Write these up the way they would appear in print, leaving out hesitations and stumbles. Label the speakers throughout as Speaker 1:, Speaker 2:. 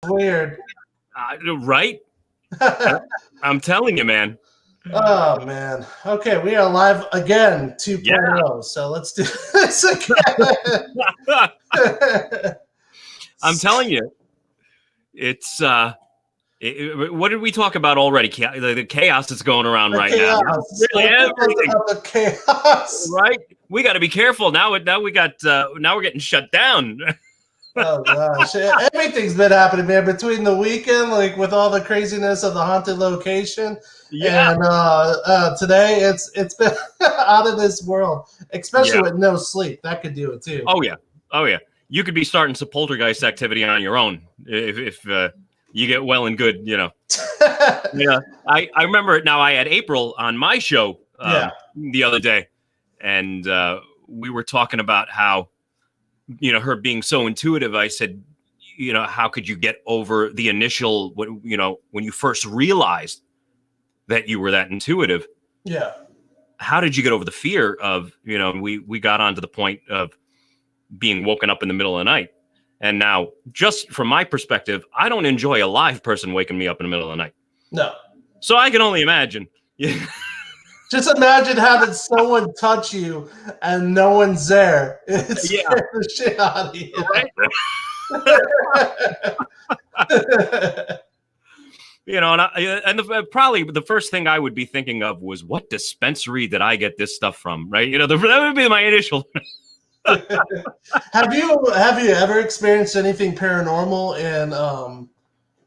Speaker 1: Weird.
Speaker 2: Right? I'm telling you, man.
Speaker 1: Oh man. Okay, we are live again, 2.0.
Speaker 2: Yeah.
Speaker 1: So let's do this again.
Speaker 2: I'm telling you, it's what did we talk about already? The chaos that's going around right now.
Speaker 1: Really, everything. About the chaos.
Speaker 2: Right? We got to be careful now. Now we're getting shut down.
Speaker 1: Oh gosh, everything's been happening, man. Between the weekend, like with all the craziness of the haunted location,
Speaker 2: Yeah.
Speaker 1: and today, it's been out of this world. Especially with no sleep, that could do it too.
Speaker 2: Oh yeah. You could be starting some poltergeist activity on your own if you get well and good, you know. Yeah, I remember it now. I had April on my show the other day, and we were talking about how, you know, her being so intuitive. I said, you know, how could you get over the initial, when you first realized that you were that intuitive?
Speaker 1: Yeah.
Speaker 2: How did you get over the fear of, you know, we got onto the point of being woken up in the middle of the night. And now, just from my perspective, I don't enjoy a live person waking me up in the middle of the night.
Speaker 1: No.
Speaker 2: So I can only imagine.
Speaker 1: Just imagine having someone touch you and no one's there. It scares the shit out of you.
Speaker 2: Right? You know, and probably the first thing I would be thinking of was, what dispensary did I get this stuff from? Right? You know, that would be my initial.
Speaker 1: Have you ever experienced anything paranormal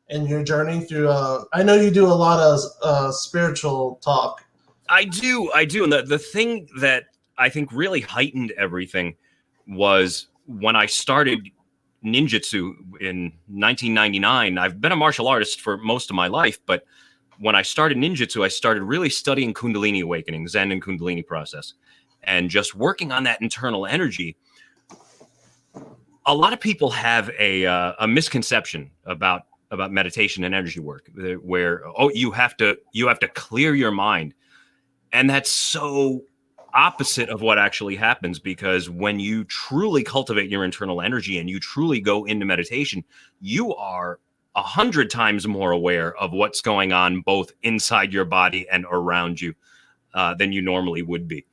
Speaker 1: in your journey through? I know you do a lot of spiritual talk.
Speaker 2: I do, and the thing that I think really heightened everything was when I started ninjutsu in 1999. I've been a martial artist for most of my life, but when I started ninjutsu, I started really studying Kundalini awakening, Zen and Kundalini process, and just working on that internal energy. A lot of people have a misconception about meditation and energy work, where you have to clear your mind, and that's so opposite of what actually happens, because when you truly cultivate your internal energy and you truly go into meditation, you are 100 times more aware of what's going on both inside your body and around you than you normally would be.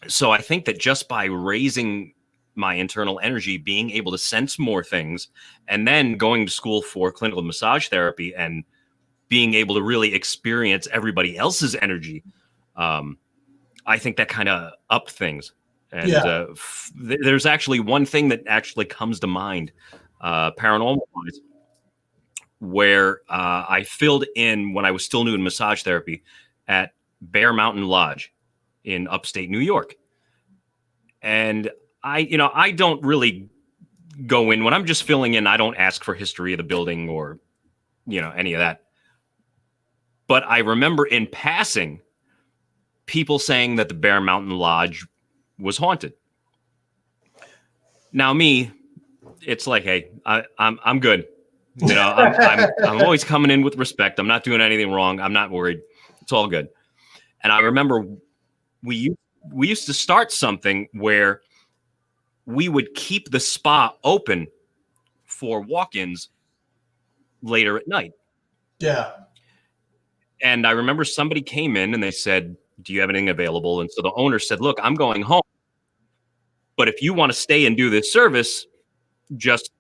Speaker 2: So I think that just by raising my internal energy, being able to sense more things, and then going to school for clinical massage therapy and being able to really experience everybody else's energy, I think that kind of upped things. And there's actually one thing that actually comes to mind, paranormal-wise, where I filled in when I was still new in massage therapy at Bear Mountain Lodge in upstate New York. And I don't really go in when I'm just filling in. I don't ask for history of the building or, any of that. But I remember in passing people saying that the Bear Mountain Lodge was haunted. Now, me, it's like, hey, I'm good. I'm always coming in with respect. I'm not doing anything wrong. I'm not worried. It's all good. And I remember we used to start something where we would keep the spa open for walk-ins later at night.
Speaker 1: Yeah.
Speaker 2: And I remember somebody came in and they said, do you have anything available? And so the owner said, look, I'm going home, but if you want to stay and do this service, just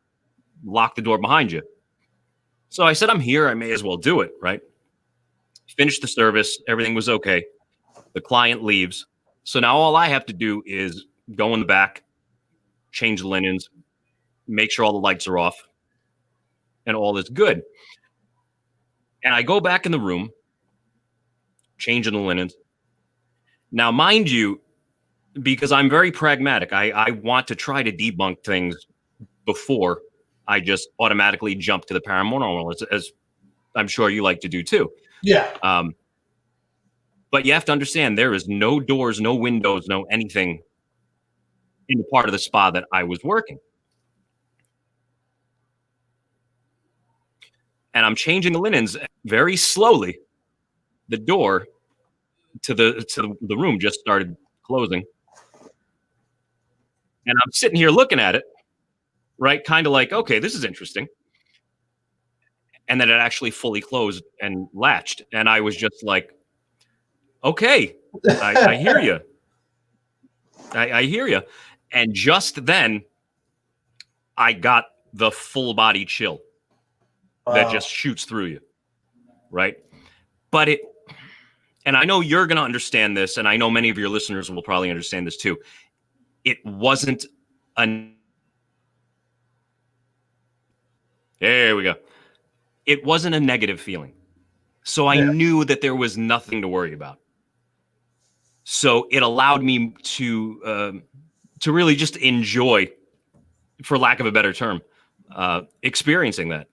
Speaker 2: lock the door behind you. So I said, I'm here. I may as well do it, right? Finished the service. Everything was okay. The client leaves. So now all I have to do is go in the back, change the linens, make sure all the lights are off, and all is good. And I go back in the room, changing the linens. Now, mind you, because I'm very pragmatic, I want to try to debunk things before I just automatically jump to the paranormal, as I'm sure you like to do too.
Speaker 1: Yeah.
Speaker 2: But you have to understand, there is no doors, no windows, no anything in the part of the spa that I was working. And I'm changing the linens very slowly. The door to the room just started closing. And I'm sitting here looking at it, right? Kind of like, okay, this is interesting. and then it actually fully closed and latched. And I was just like, okay, I hear you. I hear you. And just then I got the full body chill that just shoots through you. Right. But and I know you're going to understand this, and I know many of your listeners will probably understand this too. It wasn't there we go. It wasn't a negative feeling. So I knew that there was nothing to worry about. So it allowed me to really just enjoy, for lack of a better term, experiencing that.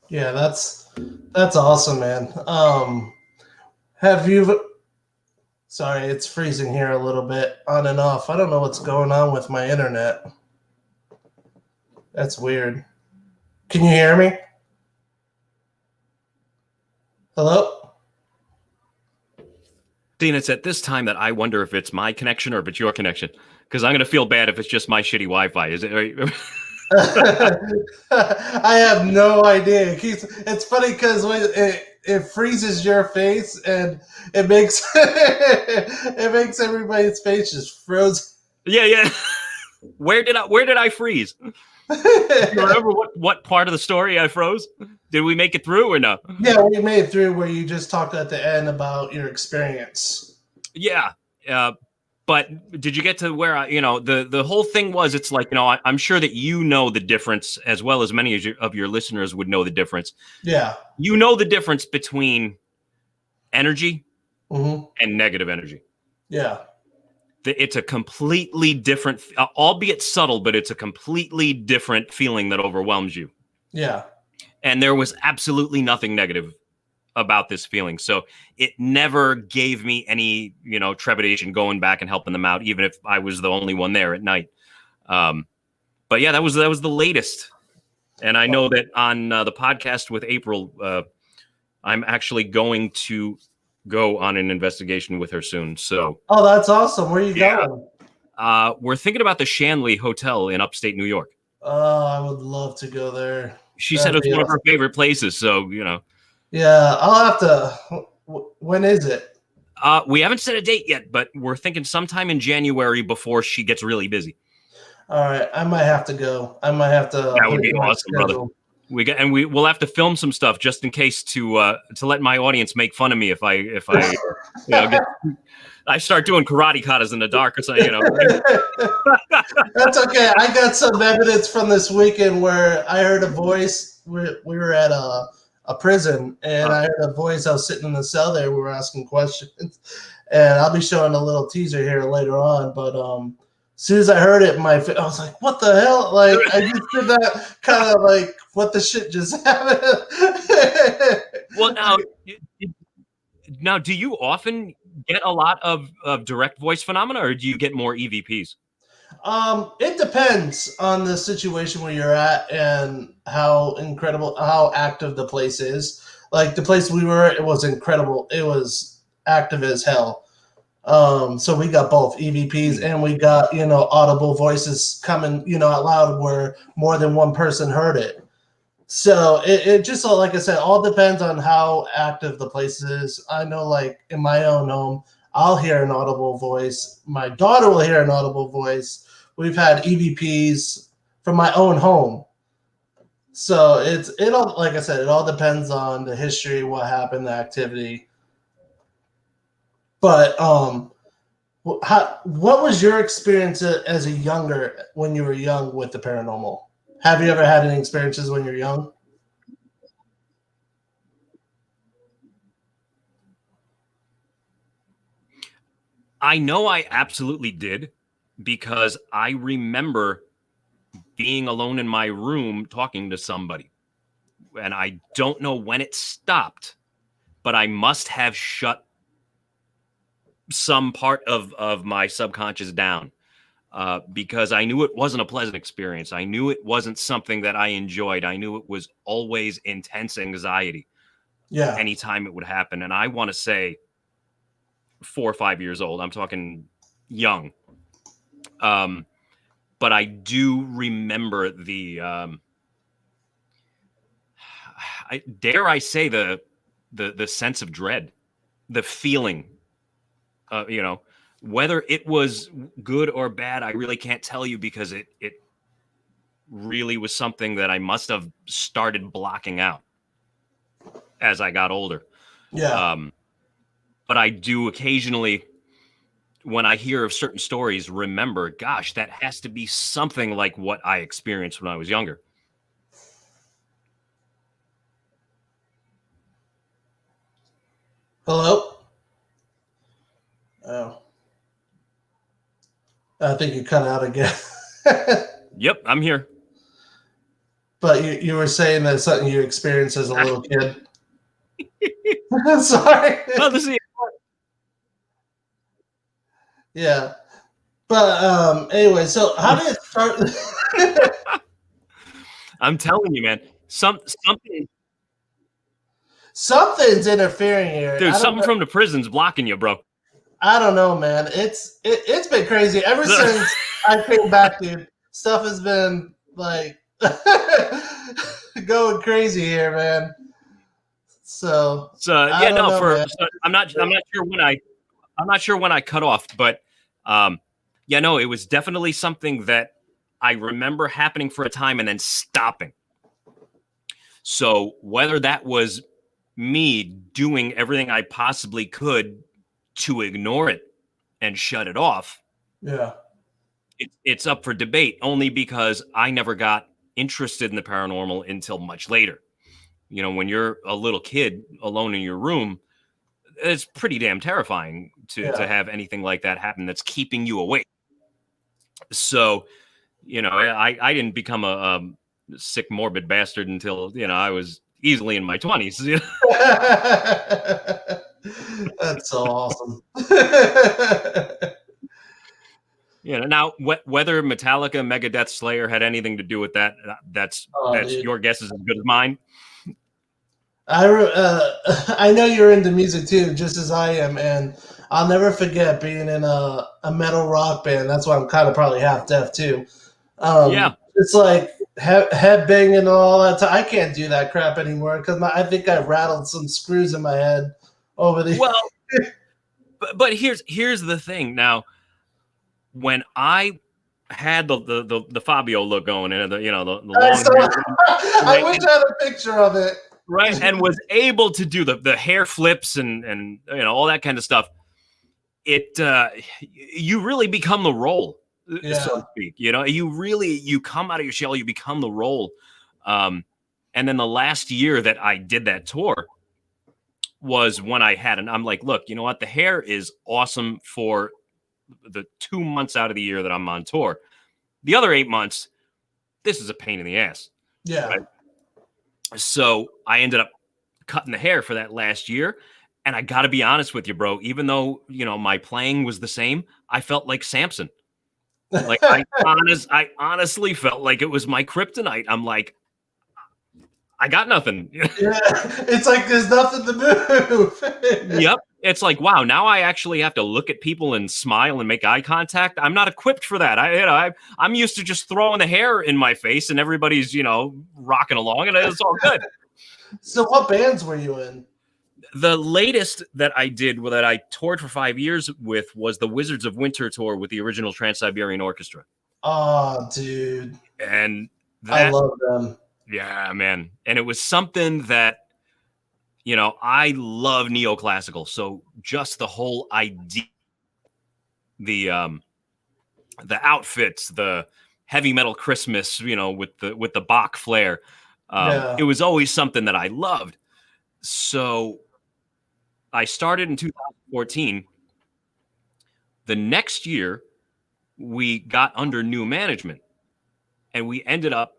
Speaker 1: Yeah, that's awesome, man. Have you? Sorry, it's freezing here a little bit on and off. I don't know what's going on with my internet. That's weird. Can you hear me? Hello?
Speaker 2: Dean, it's at this time that I wonder if it's my connection or if it's your connection, because I'm going to feel bad if it's just my shitty Wi-Fi. Is it?
Speaker 1: I have no idea. It's funny because it freezes your face and it makes it makes everybody's face just frozen.
Speaker 2: Yeah. Where did I freeze? Do you remember what part of the story I froze? Did we make it through or no?
Speaker 1: Yeah, we made it through where you just talked at the end about your experience.
Speaker 2: Yeah. But did you get to where the whole thing was? It's like, I'm sure that you know the difference as well as many of your listeners would know the difference.
Speaker 1: Yeah.
Speaker 2: You know the difference between energy
Speaker 1: and
Speaker 2: negative energy.
Speaker 1: Yeah.
Speaker 2: It's a completely different, albeit subtle, but it's a completely different feeling that overwhelms you.
Speaker 1: Yeah.
Speaker 2: And there was absolutely nothing negative about this feeling. So it never gave me any, trepidation going back and helping them out, even if I was the only one there at night. But yeah, that was the latest. And I know that on the podcast with April, I'm actually going to go on an investigation with her soon. So,
Speaker 1: oh, that's awesome. Where are you going?
Speaker 2: We're thinking about the Shanley Hotel in upstate New York.
Speaker 1: Oh, I would love to go there.
Speaker 2: She said it's one of her favorite places. So,
Speaker 1: Yeah, I'll have to. When is it?
Speaker 2: We haven't set a date yet, but we're thinking sometime in January before she gets really busy.
Speaker 1: All right, I might have to go. I might have to.
Speaker 2: That would be awesome, brother. We'll have to film some stuff just in case to let my audience make fun of me if I I start doing karate katas in the dark or something.
Speaker 1: That's okay. I got some evidence from this weekend where I heard a voice. We were at a prison, and I heard a voice. I was sitting in the cell there. We were asking questions, and I'll be showing a little teaser here later on. But as soon as I heard it, I was like, "What the hell?" Like I just did that kind of like, "What the shit just happened?"
Speaker 2: Well, now, do you often get a lot of direct voice phenomena, or do you get more EVPs?
Speaker 1: It depends on the situation where you're at and how active the place is. Like the place we were, it was incredible. It was active as hell. So we got both EVPs and we got, audible voices coming, out loud where more than one person heard it. So it just, like I said, all depends on how active the place is. I know, like in my own home, I'll hear an audible voice. My daughter will hear an audible voice. We've had EVPs from my own home. So it all, like I said, it all depends on the history, what happened, the activity. But what was your experience as when you were young with the paranormal? Have you ever had any experiences when you're young?
Speaker 2: I know I absolutely did, because I remember being alone in my room talking to somebody. And I don't know when it stopped, but I must have shut some part of my subconscious down. Because I knew it wasn't a pleasant experience. I knew it wasn't something that I enjoyed. I knew it was always intense anxiety.
Speaker 1: Yeah.
Speaker 2: Anytime it would happen. And I want to say 4 or 5 years old. I'm talking young. But I do remember the dare I say the sense of dread, the feeling, you know, whether it was good or bad, I really can't tell you because it really was something that I must have started blocking out as I got older.
Speaker 1: Yeah.
Speaker 2: But I do occasionally, when I hear of certain stories, remember, gosh, that has to be something like what I experienced when I was younger.
Speaker 1: Hello? Oh. I think you cut out again.
Speaker 2: Yep, I'm here.
Speaker 1: But you were saying that something you experienced as a little kid. Sorry.
Speaker 2: Well, this is,
Speaker 1: Yeah. But anyway, so how did it start?
Speaker 2: I'm telling you, man, something,
Speaker 1: Something's interfering here.
Speaker 2: there's something from the prisons blocking you, bro.
Speaker 1: I don't know, man. It's been crazy ever since I came back, dude. Stuff has been like going crazy here, man. So I
Speaker 2: Yeah,
Speaker 1: don't
Speaker 2: no,
Speaker 1: know, man.
Speaker 2: I'm not sure when I cut off, but yeah, no, it was definitely something that I remember happening for a time and then stopping. So whether that was me doing everything I possibly could to ignore it and shut it off,
Speaker 1: Yeah,
Speaker 2: it's up for debate only because I never got interested in the paranormal until much later. You know, when you're a little kid alone in your room, it's pretty damn terrifying to
Speaker 1: yeah.
Speaker 2: have anything like that happen that's keeping you awake. So, you know, I didn't become a sick, morbid bastard until, you know, I was easily in my 20s.
Speaker 1: That's so awesome.
Speaker 2: You know, now whether Metallica, Megadeth, Slayer had anything to do with that, that's
Speaker 1: Oh, dude.
Speaker 2: your guess is as good as mine.
Speaker 1: I know you're into music too, just as I am, and I'll never forget being in a metal rock band. That's why I'm kind of probably half deaf too.
Speaker 2: Yeah.
Speaker 1: It's like head banging and all that. I can't do that crap anymore because I think I rattled some screws in my head over the.
Speaker 2: Well, but here's the thing. Now, when I had the Fabio look going and the, you know, the
Speaker 1: I,
Speaker 2: long
Speaker 1: saw,
Speaker 2: hair,
Speaker 1: I
Speaker 2: right,
Speaker 1: wish I had a picture of it.
Speaker 2: right, and was able to do the hair flips and you know all that kind of stuff, it you really become the role, so to
Speaker 1: Yeah,
Speaker 2: speak. You know, you come out of your shell, you become the role. And then the last year that I did that tour was when I had, and I'm like, look, you know what, the hair is awesome for the 2 months out of the year that I'm on tour. The other 8 months, this is a pain in the ass.
Speaker 1: yeah.
Speaker 2: Right? So I ended up cutting the hair for that last year. And I got to be honest with you, bro, even though, you know, my playing was the same, I felt like Samson. Like I honestly felt like it was my kryptonite. I'm like, I got nothing.
Speaker 1: Yeah, it's like there's nothing to move.
Speaker 2: Yep. It's like, wow, now I actually have to look at people and smile and make eye contact. I'm not equipped for that. I'm used to just throwing the hair in my face and everybody's, you know, rocking along and it's all good.
Speaker 1: So, what bands were you in?
Speaker 2: The latest that I did, that I toured for 5 years with, was the Wizards of Winter tour with the original Trans-Siberian Orchestra.
Speaker 1: Oh, dude,
Speaker 2: And
Speaker 1: I
Speaker 2: that,
Speaker 1: love them.
Speaker 2: yeah, man. And it was something that, you know, I love neoclassical. So just the whole idea, the outfits, the heavy metal Christmas, you know, with the Bach flair.
Speaker 1: Yeah,
Speaker 2: It was always something that I loved. So I started in 2014. The next year, we got under new management, and we ended up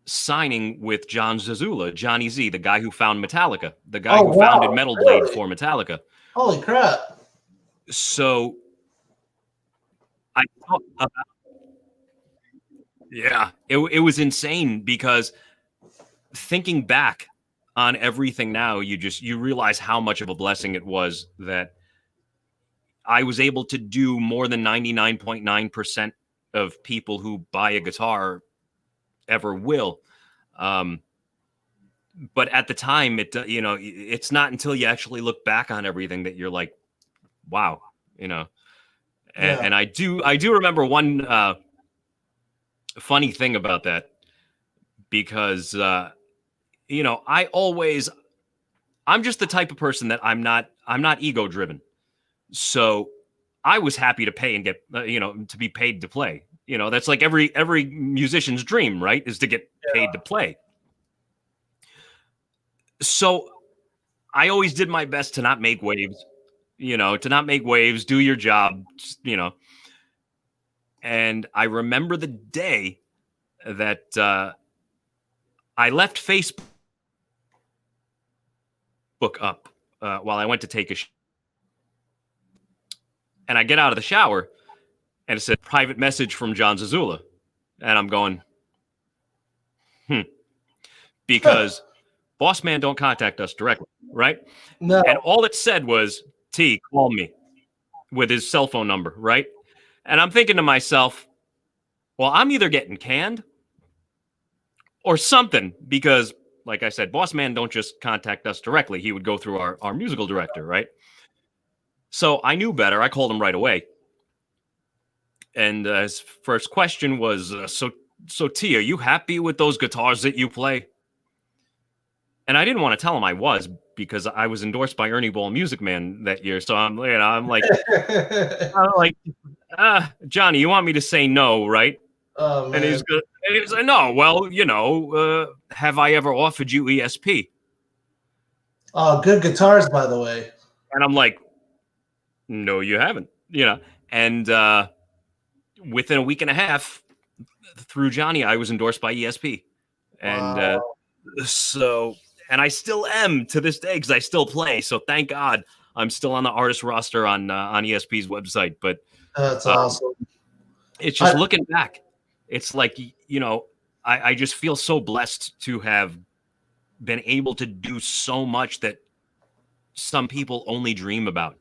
Speaker 2: signing with John Zazula, Johnny Z, the guy who found Metallica, the guy
Speaker 1: oh
Speaker 2: who founded
Speaker 1: wow,
Speaker 2: Metal Blade
Speaker 1: really?
Speaker 2: for Metallica.
Speaker 1: Holy crap!
Speaker 2: So I thought about, yeah, it was insane because thinking back on everything now, you realize how much of a blessing it was that I was able to do more than 99.9% of people who buy a guitar ever will. but at the time, it's not until you actually look back on everything that you're like, wow, you know.
Speaker 1: Yeah.
Speaker 2: And I do remember one funny thing about that because I'm just the type of person that I'm not ego driven. So I was happy to pay and get to be paid to play. That's like every musician's dream, right? Is to get paid to play. So I always did my best to not make waves, do your job, And I remember the day that I left Facebook up while I went to take a and I get out of the shower and it said private message from John Zazula. And I'm going, because boss man don't contact us directly, right?
Speaker 1: No.
Speaker 2: And all it said was, T, call me, with his cell phone number, right? And I'm thinking to myself, well, I'm either getting canned or something, because like I said, boss man don't just contact us directly. He would go through our musical director, right? So I knew better. I called him right away. And his first question was, so T, are you happy with those guitars that you play? And I didn't want to tell him I was, because I was endorsed by Ernie Ball Music Man that year. So I'm like, Johnny, you want me to say no, right?
Speaker 1: Oh
Speaker 2: And
Speaker 1: man.
Speaker 2: he's like, no, well, have I ever offered you ESP?
Speaker 1: Oh, good guitars, by the way.
Speaker 2: And I'm like, no, you haven't, And within a week and a half, through Johnny, I was endorsed by ESP. And
Speaker 1: Wow.
Speaker 2: and I still am to this day, because I still play. So thank God I'm still on the artist roster on ESP's website. But
Speaker 1: That's
Speaker 2: um,
Speaker 1: awesome.
Speaker 2: it's
Speaker 1: I,
Speaker 2: just looking back, it's like, I just feel so blessed to have been able to do so much that some people only dream about,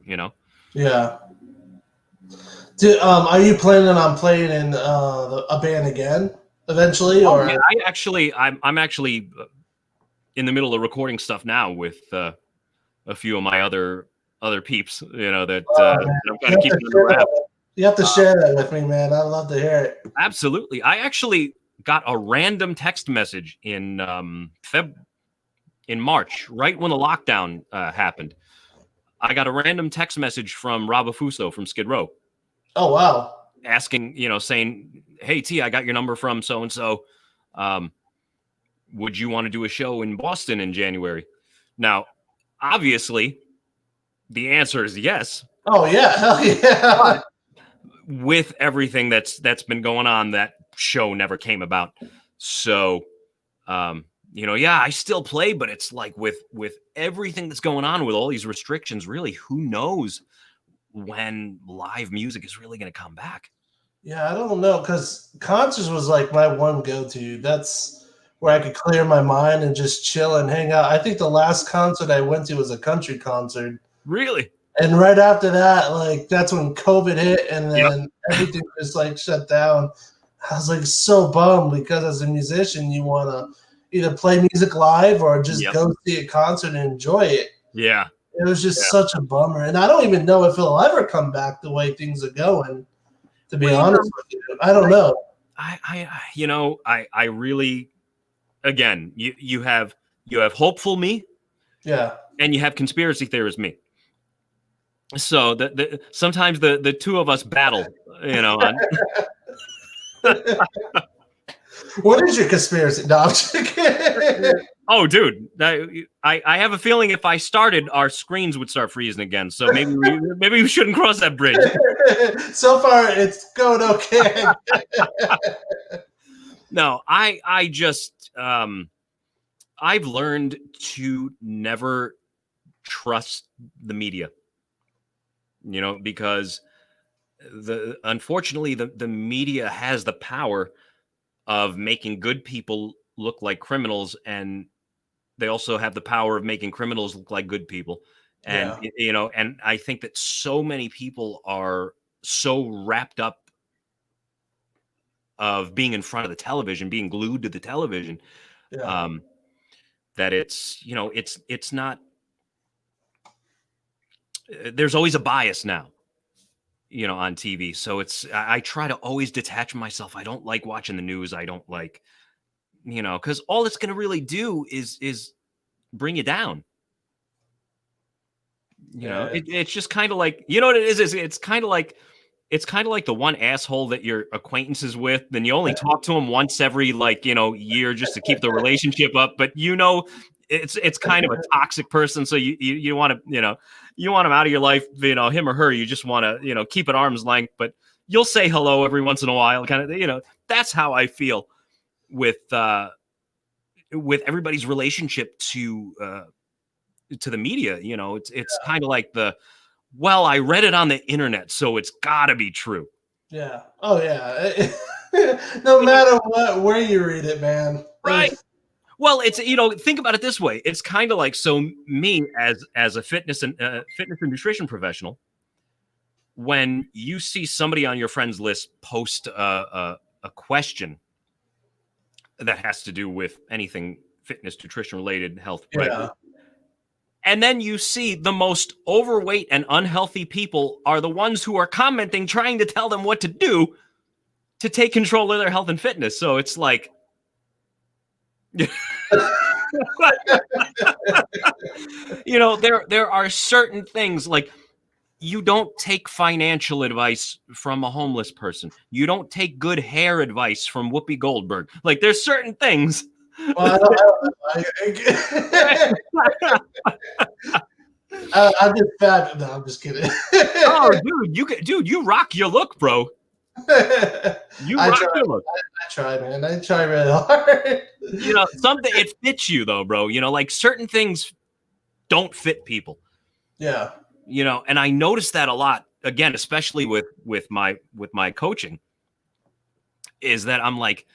Speaker 1: yeah. Are you planning on playing in a band again eventually,
Speaker 2: Oh yeah,
Speaker 1: or?
Speaker 2: I'm actually in the middle of recording stuff now with a few of my other peeps, that
Speaker 1: Oh, man.
Speaker 2: I'm
Speaker 1: You
Speaker 2: kind of
Speaker 1: have to
Speaker 2: keeping in the
Speaker 1: share
Speaker 2: wrap.
Speaker 1: that. You have to
Speaker 2: Uh,
Speaker 1: share that with me, man. I'd love to hear it.
Speaker 2: Absolutely. I actually got a random text message in in March, right when the lockdown happened. I got a random text message from Rob Afuso from Skid Row,
Speaker 1: Oh wow.
Speaker 2: asking, saying, "Hey T, I got your number from so and so. Would you want to do a show in Boston in January?" Now, obviously, the answer is yes.
Speaker 1: Oh yeah. Hell yeah.
Speaker 2: But with everything that's been going on, that show never came about. So, yeah, I still play, but it's like with everything that's going on with all these restrictions, really, who knows when live music is really going to come back?
Speaker 1: Yeah, I don't know, because concerts was like my one go-to. That's where I could clear my mind and just chill and hang out. I think the last concert I went to was a country concert.
Speaker 2: Really?
Speaker 1: And right after that, like that's when COVID hit, and
Speaker 2: Yep.
Speaker 1: then everything just like shut down. I was like so bummed, because as a musician, you want to either play music live or just
Speaker 2: Yep.
Speaker 1: go see a concert and enjoy it.
Speaker 2: Yeah.
Speaker 1: It was
Speaker 2: Yeah.
Speaker 1: just such a bummer, and I don't even know if it'll ever come back the way things are going. To be
Speaker 2: Well,
Speaker 1: honest with you, I don't know.
Speaker 2: I really, again, you have hopeful me
Speaker 1: Yeah.
Speaker 2: and you have conspiracy theorist me. So sometimes the two of us battle, on
Speaker 1: What is your conspiracy? No, I'm just kidding.
Speaker 2: oh, dude, I have a feeling if I started, our screens would start freezing again. So maybe we shouldn't cross that bridge.
Speaker 1: So far, it's going okay.
Speaker 2: No, I just I've learned to never trust the media, because unfortunately the media has the power of making good people look like criminals, and they also have the power of making criminals look like good people. And
Speaker 1: Yeah.
Speaker 2: and I think that so many people are so wrapped up of being in front of the television, being glued to the television,
Speaker 1: Yeah.
Speaker 2: um, that it's, you know, it's not, there's always a bias now, you know, on TV. So I try to always detach myself. I don't like watching the news. I don't like, you know, because all it's going to really do is bring you down. You know,
Speaker 1: Yeah.
Speaker 2: it's just kind of like, you know what it is it's kind of like, it's kind of like the one asshole that you're acquaintances with, then you only talk to him once every, like, you know, year just to keep the relationship up. But you know, it's kind of a toxic person. So you want to, you know, you want him out of your life, you know, him or her. You just want to, you know, keep at arm's length, but you'll say hello every once in a while, kind of, you know. That's how I feel with everybody's relationship to the media. You know, it's kind of like the, well, I read it on the internet, so it's got to be true.
Speaker 1: Yeah. Oh yeah. No
Speaker 2: And
Speaker 1: matter what, where you read it, man.
Speaker 2: right. Well, it's, you know, think about it this way. It's kind of like, so me as a fitness and nutrition professional, when you see somebody on your friends list post a question that has to do with anything fitness, nutrition related, health, whatever,
Speaker 1: Yeah.
Speaker 2: and then you see the most overweight and unhealthy people are the ones who are commenting, trying to tell them what to do to take control of their health and fitness. So it's like, you know, there are certain things like, you don't take financial advice from a homeless person. You don't take good hair advice from Whoopi Goldberg. Like, there's certain things.
Speaker 1: Well, I'm just fat. No, I'm just kidding.
Speaker 2: Oh, dude, you rock your look, bro. You
Speaker 1: I
Speaker 2: rock
Speaker 1: try.
Speaker 2: your look.
Speaker 1: I try, man. I try really hard.
Speaker 2: You know, something, it fits you though, bro. You know, like certain things don't fit people.
Speaker 1: Yeah.
Speaker 2: You know, and I noticed that a lot, again, especially with my coaching, is that I'm like,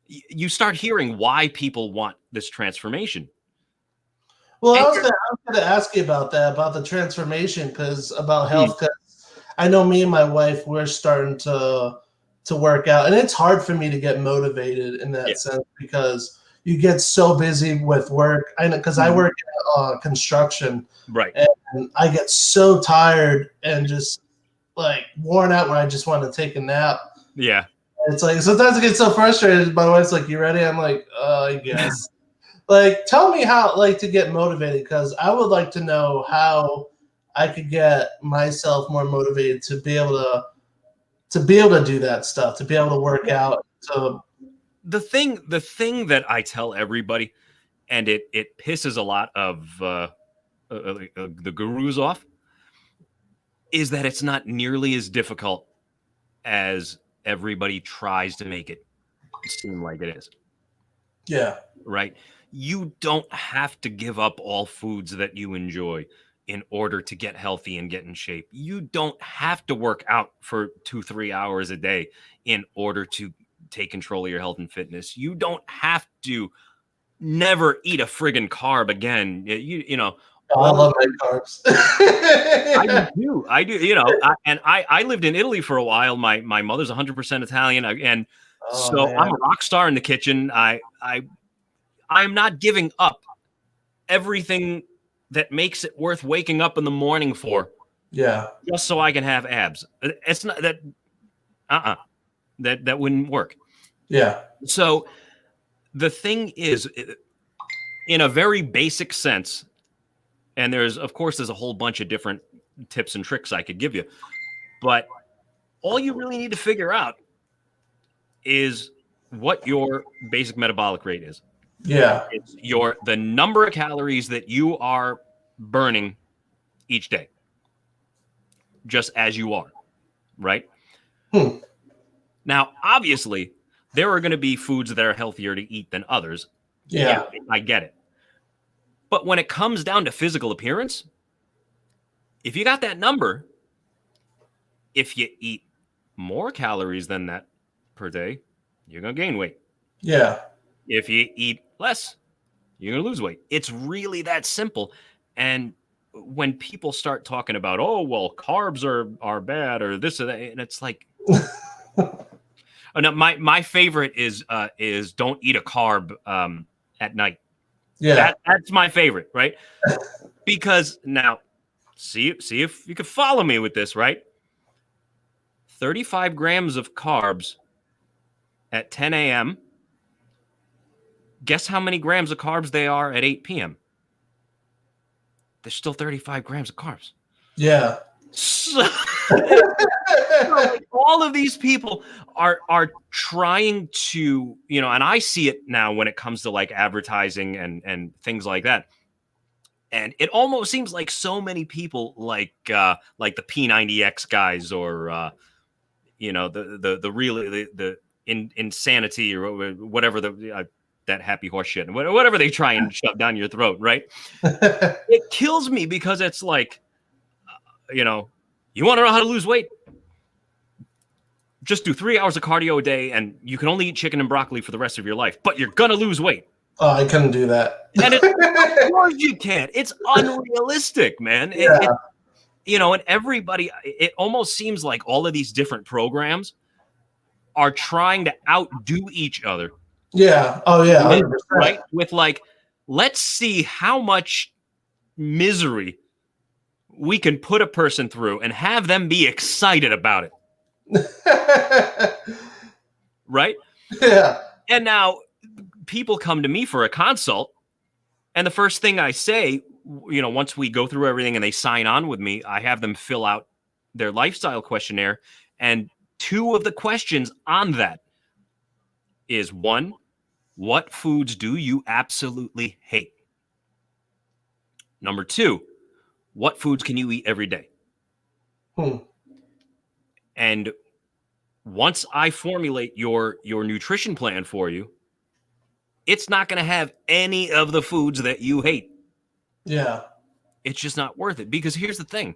Speaker 2: you start hearing why people want this transformation.
Speaker 1: Well,
Speaker 2: And
Speaker 1: I was gonna ask you about that, about the transformation, because about
Speaker 2: mm,
Speaker 1: health. Because I know me and my wife, we're starting to work out, and it's hard for me to get motivated in
Speaker 2: yeah,
Speaker 1: that sense because you get so busy with work. I know because I
Speaker 2: mhm,
Speaker 1: work in construction,
Speaker 2: right,
Speaker 1: and I get so tired and just like worn out where I just want to take a nap.
Speaker 2: yeah.
Speaker 1: It's like sometimes I get so frustrated. My wife's like, "You ready?" I'm like, I guess." Like, tell me how, like, to get motivated, because I would like to know how I could get myself more motivated to be able to do that stuff, to be able to work out. So
Speaker 2: The thing that I tell everybody, and it pisses a lot of the gurus off, is that it's not nearly as difficult as everybody tries to make it seem like it is.
Speaker 1: yeah,
Speaker 2: Right? You don't have to give up all foods that you enjoy in order to get healthy and get in shape. You don't have to work out for 2, 3 hours a day in order to take control of your health and fitness. You don't have to never eat a friggin' carb again. You know,
Speaker 1: oh, I
Speaker 2: all
Speaker 1: love my carbs.
Speaker 2: I do too. I do. You know, I lived in Italy for a while. My mother's 100% Italian, and
Speaker 1: Oh
Speaker 2: so I'm
Speaker 1: man,
Speaker 2: a rock star in the kitchen. I'm not giving up everything that makes it worth waking up in the morning for,
Speaker 1: yeah,
Speaker 2: just so I can have abs. It's not that. That wouldn't work.
Speaker 1: yeah,
Speaker 2: So the thing is, in a very basic sense, and there's a whole bunch of different tips and tricks I could give you, but all you really need to figure out is what your basic metabolic rate is.
Speaker 1: yeah,
Speaker 2: It's the number of calories that you are burning each day, just as you are, right?
Speaker 1: hmm.
Speaker 2: Now, obviously, there are going to be foods that are healthier to eat than others. Yeah,
Speaker 1: Yeah,
Speaker 2: I get it. But when it comes down to physical appearance, if you got that number, if you eat more calories than that per day, you're going to gain weight.
Speaker 1: yeah,
Speaker 2: If you eat less, you're going to lose weight. It's really that simple. And when people start talking about, oh, well, carbs are bad or this or that, and it's like, oh, no, my favorite is don't eat a carb at night.
Speaker 1: Yeah.
Speaker 2: That's my favorite, right? Because now, see if you can follow me with this, right? 35 grams of carbs at 10 a.m. Guess how many grams of carbs they are at 8 p.m.? There's still 35 grams of carbs.
Speaker 1: Yeah.
Speaker 2: So, like, all of these people are trying to, and I see it now when it comes to like advertising and things like that. And it almost seems like so many people like the P90X guys, or the really the insanity, or whatever, that happy horse shit, and whatever they try and shove down your throat, right? It kills me because it's like, you want to know how to lose weight? Just do 3 hours of cardio a day, and you can only eat chicken and broccoli for the rest of your life, but you're gonna lose weight.
Speaker 1: Oh, I couldn't do that.
Speaker 2: And of course you can't. It's unrealistic, man.
Speaker 1: Yeah.
Speaker 2: And everybody, it almost seems like all of these different programs are trying to outdo each other.
Speaker 1: Yeah. Oh, yeah. 100%.
Speaker 2: Right? With like, let's see how much misery we can put a person through and have them be excited about it. Right?
Speaker 1: Yeah.
Speaker 2: And now people come to me for a consult, and the first thing I say, once we go through everything and they sign on with me, I have them fill out their lifestyle questionnaire. And 2 of the questions on that is, 1, what foods do you absolutely hate? Number 2, what foods can you eat every day? And once I formulate your nutrition plan for you, it's not going to have any of the foods that you hate.
Speaker 1: Yeah.
Speaker 2: It's just not worth it. Because here's the thing.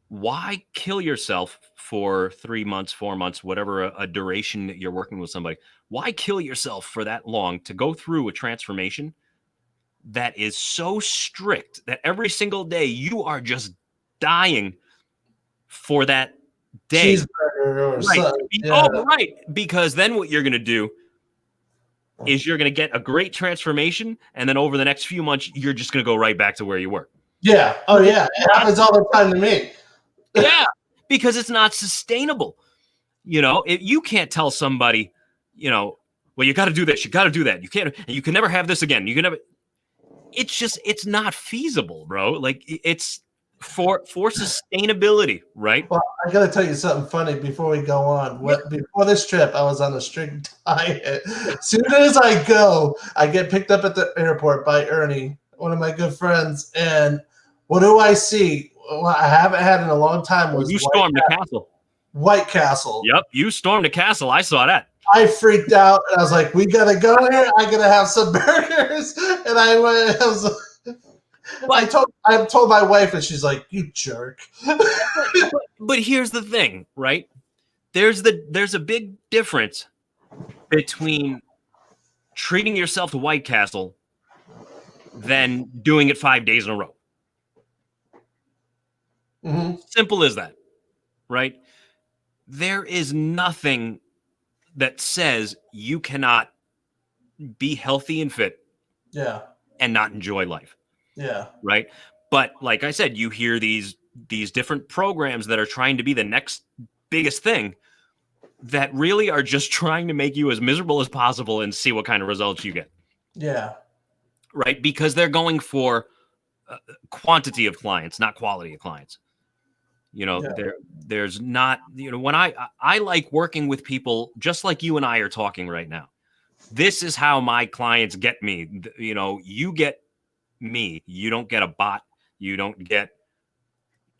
Speaker 2: Why kill yourself for 3 months, 4 months, whatever a duration that you're working with somebody? Why kill yourself for that long to go through a transformation that is so strict that every single day you are just dying for that day?
Speaker 1: Cheeseburger or
Speaker 2: Right.
Speaker 1: something.
Speaker 2: Oh,
Speaker 1: Yeah.
Speaker 2: right. Because then what you're going to do is you're going to get a great transformation, and then over the next few months, you're just going to go right back to where you were.
Speaker 1: Yeah. Oh, yeah. It happens all the time to me.
Speaker 2: Yeah, because it's not sustainable. You can't tell somebody, well, you got to do this, you got to do that. You can't, and you can never have this again. You can never. It's not feasible, bro. Like, it's for sustainability, right?
Speaker 1: Well, I got to tell you something funny before we go on. Before this trip, I was on a strict diet. As soon as I go, I get picked up at the airport by Ernie, one of my good friends. And what do I see? Well, I haven't had in a long time. Was
Speaker 2: you stormed the castle.
Speaker 1: White Castle.
Speaker 2: Yep, you stormed the castle. I saw that.
Speaker 1: I freaked out, and I was like, "We gotta go here. I gotta have some burgers." And I went. I told my wife, and she's like, "You jerk."
Speaker 2: But here's the thing, right? There's a big difference between treating yourself to White Castle than doing it 5 days in a row.
Speaker 1: Mm-hmm.
Speaker 2: Simple as that, right? There is nothing that says you cannot be healthy and fit, and not enjoy life.
Speaker 1: Yeah.
Speaker 2: Right. But like I said, you hear these different programs that are trying to be the next biggest thing that really are just trying to make you as miserable as possible and see what kind of results you get.
Speaker 1: Yeah.
Speaker 2: Right. Because they're going for quantity of clients, not quality of clients. There's not, when I like working with people just like you and I are talking right now. This is how my clients get me. You get me. You don't get a bot. You don't get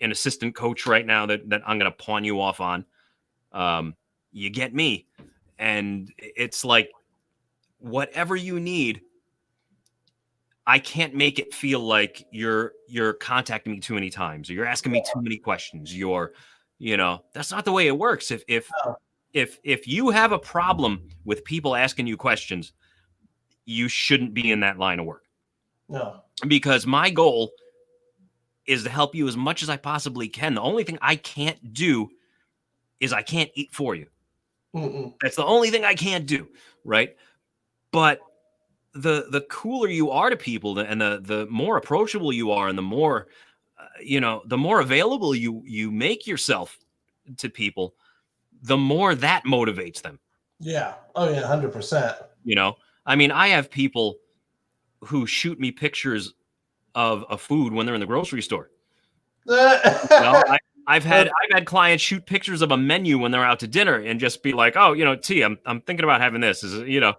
Speaker 2: an assistant coach right now that I'm going to pawn you off on. You get me. And it's like, whatever you need, I can't make it feel like you're contacting me too many times, or you're asking me too many questions. That's not the way it works. If you have a problem with people asking you questions, you shouldn't be in that line of work.
Speaker 1: No.
Speaker 2: Because my goal is to help you as much as I possibly can. The only thing I can't do is I can't eat for you.
Speaker 1: Mm-mm.
Speaker 2: That's the only thing I can't do, right? But the cooler you are to people, and the more approachable you are, and the more the more available you make yourself to people, the more that motivates them.
Speaker 1: Yeah. Oh yeah, 100%.
Speaker 2: I mean, I have people who shoot me pictures of a food when they're in the grocery store. I've had clients shoot pictures of a menu when they're out to dinner and just be like, "Oh, T, I'm thinking about having this."
Speaker 1: Yeah.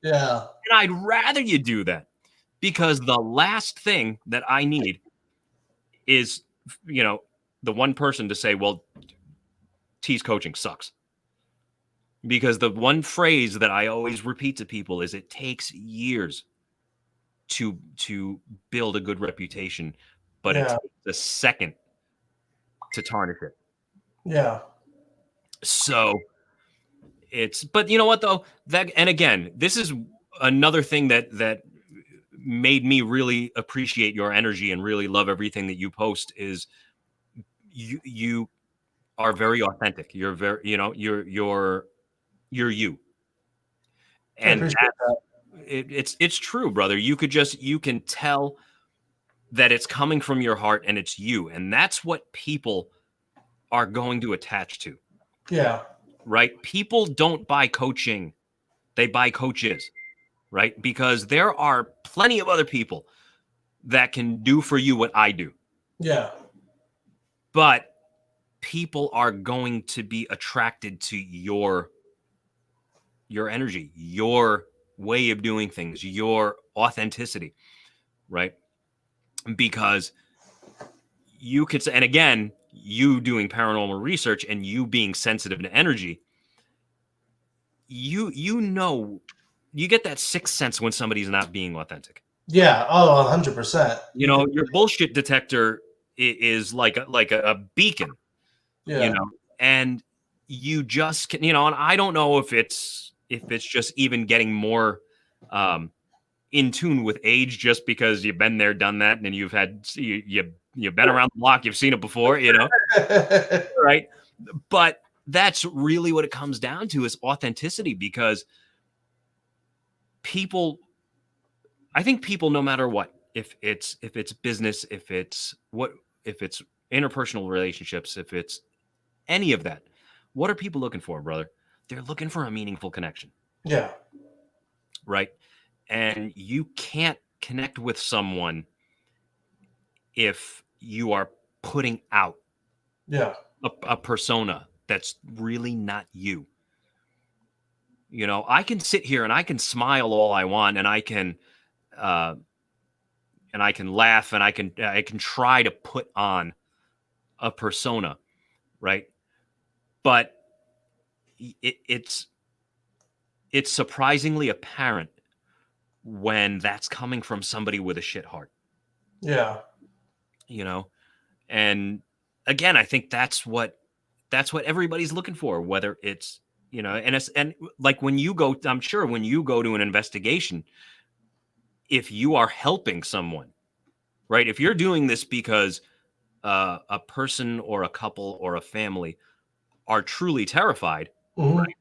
Speaker 2: And I'd rather you do that, because the last thing that I need is, the one person to say, "Well, T's coaching sucks." Because the one phrase that I always repeat to people is, it takes years to build a good reputation, but it
Speaker 1: Yeah.
Speaker 2: takes a second to tarnish it.
Speaker 1: Yeah.
Speaker 2: So but you know what though? And again, this is another thing that made me really appreciate your energy and really love everything that you post, is you are very authentic. You're very, you're you.
Speaker 1: I
Speaker 2: And
Speaker 1: appreciate that.
Speaker 2: it's true, brother. You can tell that it's coming from your heart and it's you. And that's what people are going to attach to,
Speaker 1: Yeah.
Speaker 2: right? People don't buy coaching, they buy coaches, right? Because there are plenty of other people that can do for you what I do.
Speaker 1: Yeah.
Speaker 2: But people are going to be attracted to your energy, your way of doing things, your authenticity, right? Because you could say, and again, you doing paranormal research and you being sensitive to energy, you get that sixth sense when somebody's not being authentic.
Speaker 1: Yeah. Oh, 100%.
Speaker 2: Your bullshit detector is like a beacon,
Speaker 1: Yeah.
Speaker 2: and you just can, and I don't know if it's just even getting more in tune with age, just because you've been there, done that, and you've been around the block, you've seen it before, right? But that's really what it comes down to, is authenticity, because I think people, no matter what, if it's business, if it's interpersonal relationships, if it's any of that, what are people looking for, brother? They're looking for a meaningful connection.
Speaker 1: Yeah.
Speaker 2: Right? And you can't connect with someone if you are putting out a persona that's really not you. I can sit here and I can smile all I want, and I can laugh, and I can try to put on a persona, right? But it's surprisingly apparent when that's coming from somebody with a shit heart.
Speaker 1: Yeah.
Speaker 2: And again, I think that's what everybody's looking for, whether it's, and like when you go, I'm sure when you go to an investigation, if you are helping someone, right? If you're doing this because a person or a couple or a family are truly terrified,
Speaker 1: Mm-hmm.
Speaker 2: right?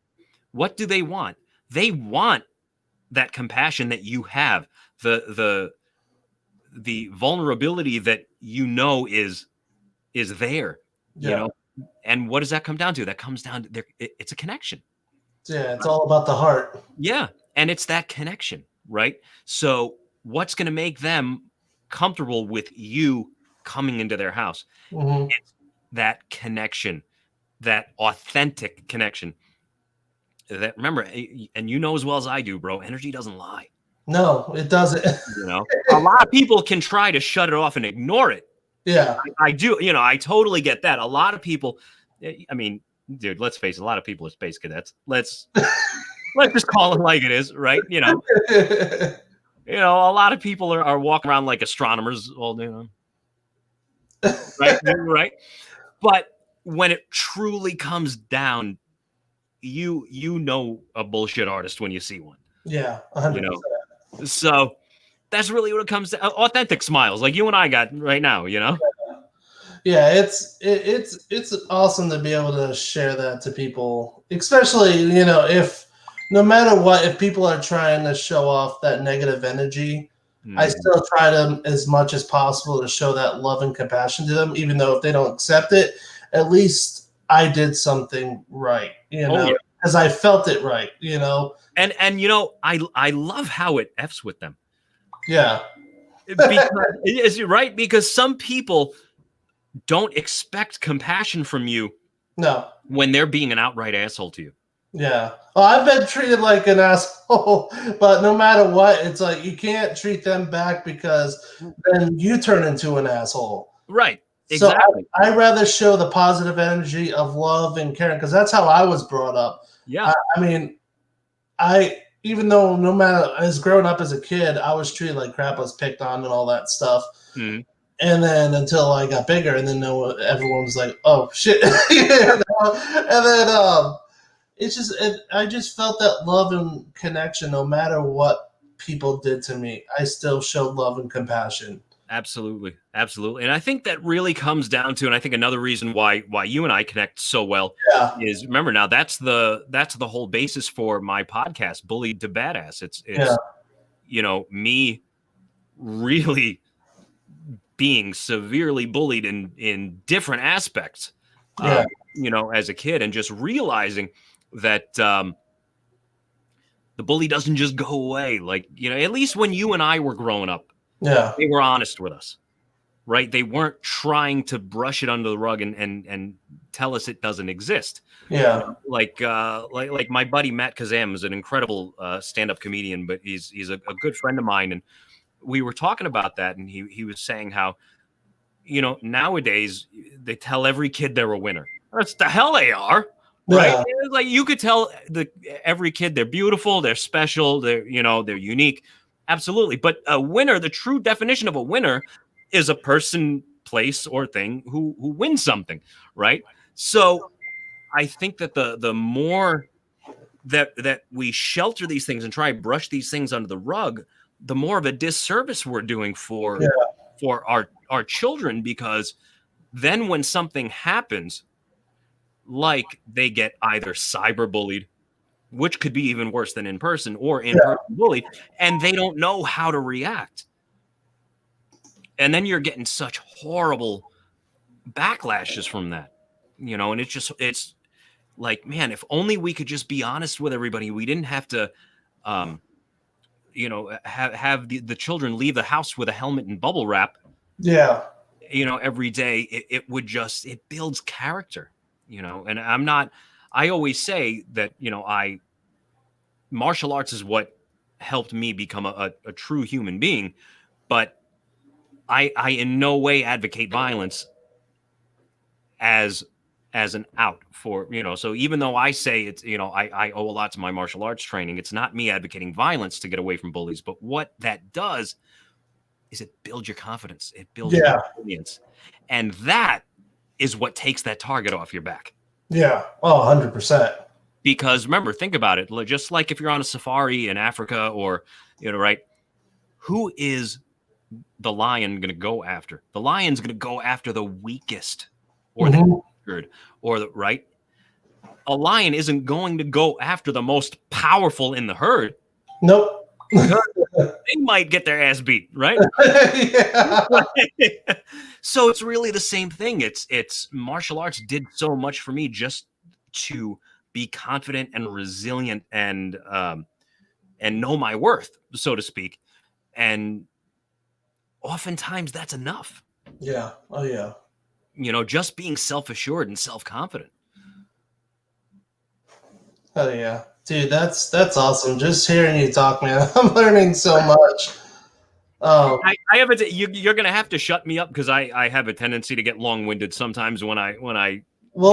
Speaker 2: What do they want? They want that compassion that you have, the vulnerability that is there,
Speaker 1: Yeah.
Speaker 2: And what does that come down to? That comes down to it's a connection.
Speaker 1: Yeah. It's all about the heart.
Speaker 2: Yeah, and it's that connection, right? So what's going to make them comfortable with you coming into their house?
Speaker 1: Mm-hmm.
Speaker 2: It's that connection, that authentic connection. That, remember, and as well as I do, bro, energy doesn't lie.
Speaker 1: No, it doesn't.
Speaker 2: A lot of people can try to shut it off and ignore it.
Speaker 1: Yeah.
Speaker 2: I do. I totally get that. A lot of people, I mean, dude, let's face it, a lot of people are space cadets. Let's just call it like it is, right? A lot of people are walking around like astronomers all day, right? Right. But when it truly comes down, you a bullshit artist when you see one.
Speaker 1: Yeah, 100%.
Speaker 2: So that's really what it comes to. Authentic smiles, like you and I got right now.
Speaker 1: Yeah, it's awesome to be able to share that to people, especially if no matter what, if people are trying to show off that negative energy, I still try to, as much as possible, to show that love and compassion to them, even though if they don't accept it, at least I did something right,
Speaker 2: Oh yeah.
Speaker 1: because I felt it right, you know.
Speaker 2: And I love how it f's with them.
Speaker 1: Yeah.
Speaker 2: Because is it right? Because some people don't expect compassion from you
Speaker 1: No.
Speaker 2: when they're being an outright asshole to you.
Speaker 1: Yeah. Well, I've been treated like an asshole, but no matter what, it's like you can't treat them back because then you turn into an asshole.
Speaker 2: Right.
Speaker 1: So
Speaker 2: Exactly.
Speaker 1: I rather show the positive energy of love and caring because that's how I was brought up.
Speaker 2: Yeah.
Speaker 1: I mean, even though no matter as growing up as a kid, I was treated like crap, I was picked on and all that stuff.
Speaker 2: Mm-hmm.
Speaker 1: And then until I got bigger, and then everyone was like, "Oh shit!" You know? And then I just felt that love and connection, no matter what people did to me. I still showed love and compassion.
Speaker 2: Absolutely. Absolutely. And I think that really comes down to, and I think another reason why you and I connect so well is, remember, now that's the whole basis for my podcast, Bullied to Badass. It's me really being severely bullied in different aspects, as a kid, and just realizing that the bully doesn't just go away. Like, at least when you and I were growing up, they were honest with us, right? They weren't trying to brush it under the rug and tell us it doesn't exist.
Speaker 1: Yeah.
Speaker 2: Like my buddy Matt Kazam is an incredible stand-up comedian, but he's a good friend of mine, and we were talking about that, and he was saying how, nowadays they tell every kid they're a winner. That's the hell they are, right?
Speaker 1: Yeah.
Speaker 2: It's like you could tell every kid they're beautiful, they're special, they're unique. Absolutely. But a winner, the true definition of a winner is a person, place, or thing who wins something, right? So I think that the more that we shelter these things and try to brush these things under the rug, the more of a disservice we're doing for our children, because then when something happens, like they get either cyberbullied, which could be even worse than in person, or in-person bullied, and they don't know how to react. And then you're getting such horrible backlashes from that, and it's like, man, if only we could just be honest with everybody. We didn't have to, have the children leave the house with a helmet and bubble wrap.
Speaker 1: Yeah.
Speaker 2: Every day. It builds character, and I always say that, martial arts is what helped me become a true human being, but I in no way advocate violence as an out for, so even though I say it's, I owe a lot to my martial arts training, it's not me advocating violence to get away from bullies, but what that does is it builds your confidence. It builds your resilience. And that is what takes that target off your back.
Speaker 1: Yeah. Oh, 100%.
Speaker 2: Because remember, think about it. Just like if you're on a safari in Africa or, right? Who is the lion going to go after? The lion's going to go after the weakest or the injured or the right. A lion isn't going to go after the most powerful in the herd.
Speaker 1: Nope.
Speaker 2: They might get their ass beat, right? So it's really the same thing. It's martial arts did so much for me just to be confident and resilient and know my worth, so to speak. And oftentimes that's enough.
Speaker 1: Yeah. Oh yeah.
Speaker 2: Just being self-assured and self-confident.
Speaker 1: Oh yeah. Dude, that's awesome. Just hearing you talk, man, I'm learning so much.
Speaker 2: I have you're gonna have to shut me up because I have a tendency to get long-winded sometimes when I
Speaker 1: well,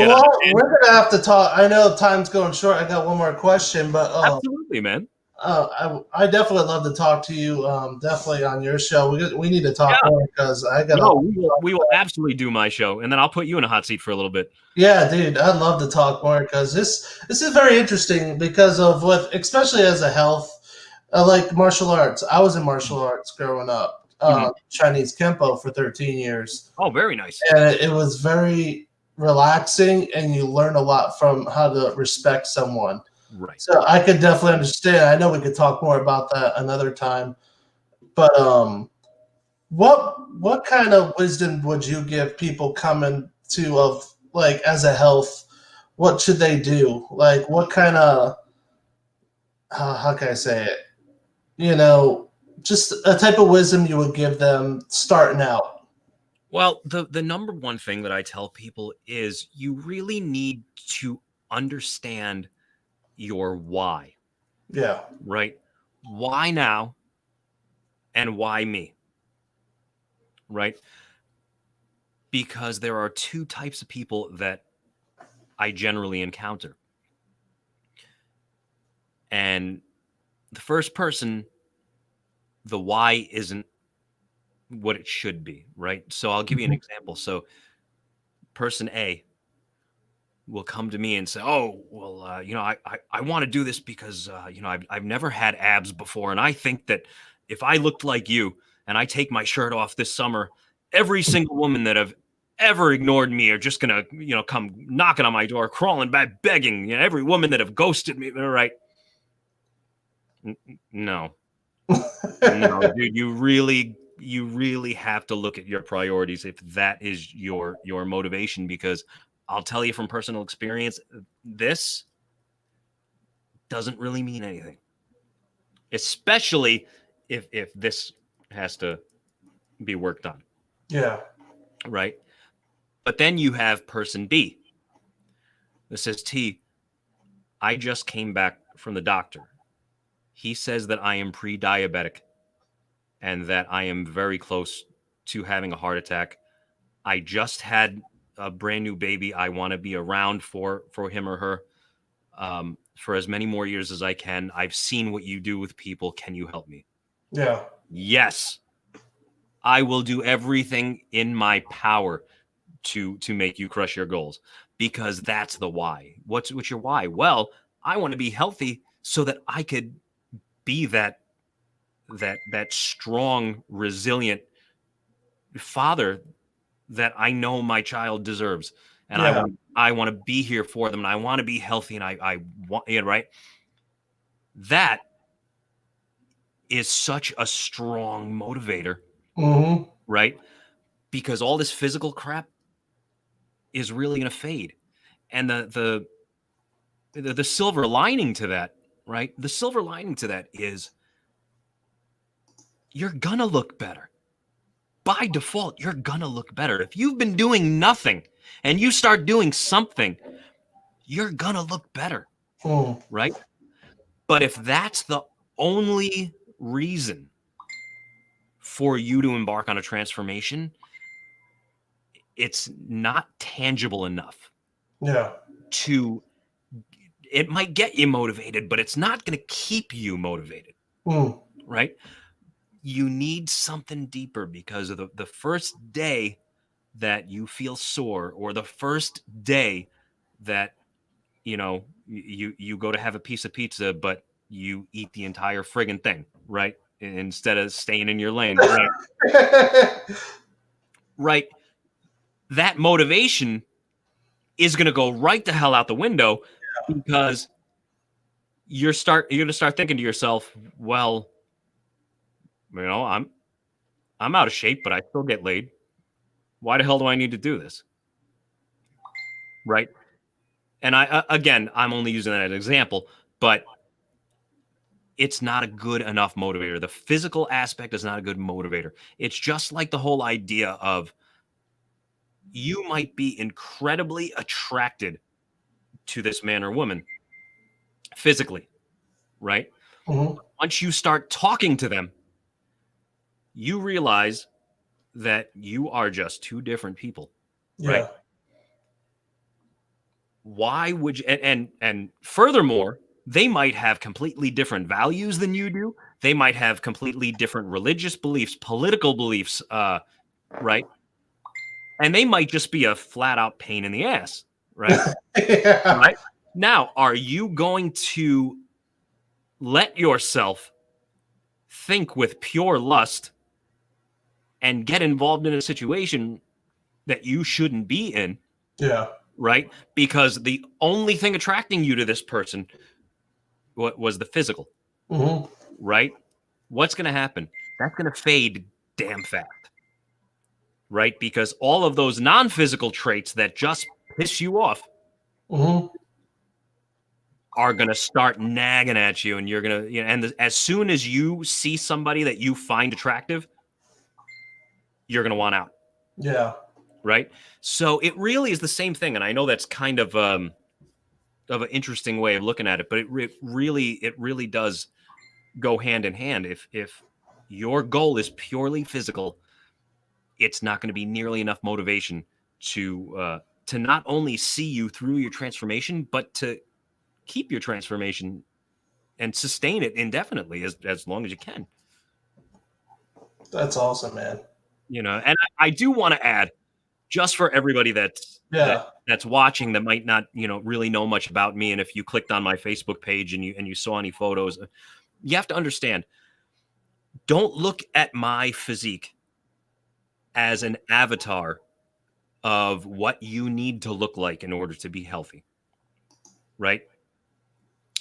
Speaker 1: we're gonna have to talk. I know time's going short. I got one more question, but
Speaker 2: absolutely, man.
Speaker 1: I definitely love to talk to you. Definitely on your show. We need to talk more because I got.
Speaker 2: No, we will absolutely do my show, and then I'll put you in a hot seat for a little bit.
Speaker 1: Yeah, dude, I'd love to talk more because this is very interesting because of especially as a health, like martial arts. I was in martial arts growing up, Chinese Kempo for 13 years.
Speaker 2: Oh, very nice.
Speaker 1: And it was very relaxing, and you learn a lot from how to respect someone.
Speaker 2: Right.
Speaker 1: So I could definitely understand. I know we could talk more about that another time, but what kind of wisdom would you give people coming to of like as a health? What should they do? Like what kind of how can I say it? You know, just a type of wisdom you would give them starting out.
Speaker 2: Well, the number one thing that I tell people is you really need to understand your why,
Speaker 1: Yeah,
Speaker 2: right? Why now and why me, right? Because there are two types of people that I generally encounter. And the first person, the why isn't what it should be, right? So I'll give you an example. So person A will come to me and say, "Oh, well, I want to do this because I've never had abs before, and I think that if I looked like you and I take my shirt off this summer, every single woman that have ever ignored me are just gonna come knocking on my door, crawling back, begging. Every woman that have ghosted me, right? No, no, dude, you really have to look at your priorities if that is your motivation, because I'll tell you from personal experience, this doesn't really mean anything, especially if this has to be worked on,
Speaker 1: yeah,
Speaker 2: right? But then you have person B that says, T, I just came back from the doctor. He says that I am pre-diabetic and that I am very close to having a heart attack. I just had a brand new baby. I want to be around for him or her for as many more years as I can. I've seen what you do with people. Can you help me?
Speaker 1: yeah.
Speaker 2: Yes, I will do everything in my power to make you crush your goals, because that's the why. What's your why? Well, I want to be healthy so that I could be that strong, resilient father that I know my child deserves, and I
Speaker 1: Yeah.
Speaker 2: want I want to be here for them, and I want to be healthy, and I want right. That is such a strong motivator,
Speaker 1: Mm-hmm.
Speaker 2: right? Because all this physical crap is really going to fade, and the silver lining to that, right? The silver lining to that is you're gonna look better. By default, you're gonna look better. If you've been doing nothing and you start doing something, you're gonna look better,
Speaker 1: Mm.
Speaker 2: right? But if that's the only reason for you to embark on a transformation, it's not tangible enough
Speaker 1: Yeah.
Speaker 2: to it might get you motivated, but it's not going to keep you motivated,
Speaker 1: Mm.
Speaker 2: right? You need something deeper, because of the first day that you feel sore, or the first day that you go to have a piece of pizza but you eat the entire friggin' thing, right? Instead of staying in your lane, right? Right. That motivation is going to go right the hell out the window, because you're going to start thinking to yourself, well, I'm out of shape, but I still get laid. Why the hell do I need to do this? Right. And again, I'm only using that as an example, but it's not a good enough motivator. The physical aspect is not a good motivator. It's just like the whole idea of you might be incredibly attracted to this man or woman physically, right?
Speaker 1: Mm-hmm.
Speaker 2: Once you start talking to them, you realize that you are just two different people, right?
Speaker 1: Yeah.
Speaker 2: Why would you, and furthermore, they might have completely different values than you do. They might have completely different religious beliefs, political beliefs, right? And they might just be a flat out pain in the ass, right?
Speaker 1: Yeah.
Speaker 2: Right. Now, are you going to let yourself think with pure lust and get involved in a situation that you shouldn't be in,
Speaker 1: Yeah.
Speaker 2: right? Because the only thing attracting you to this person what was the physical,
Speaker 1: Mm-hmm.
Speaker 2: right? What's going to happen? That's going to fade damn fast, right? Because all of those non-physical traits that just piss you off
Speaker 1: Mm-hmm.
Speaker 2: are going to start nagging at you, and you're going to, and as soon as you see somebody that you find attractive, you're going to want out,
Speaker 1: Yeah.
Speaker 2: right? So it really is the same thing, and I know that's kind of an interesting way of looking at it, but it really does go hand in hand. If your goal is purely physical, it's not going to be nearly enough motivation to not only see you through your transformation, but to keep your transformation and sustain it indefinitely as long as you can.
Speaker 1: That's awesome, man.
Speaker 2: And I do want to add, just for everybody
Speaker 1: Yeah.
Speaker 2: that's watching that might not really know much about me, and if you clicked on my Facebook page and you saw any photos, you have to understand, don't look at my physique as an avatar of what you need to look like in order to be healthy, right?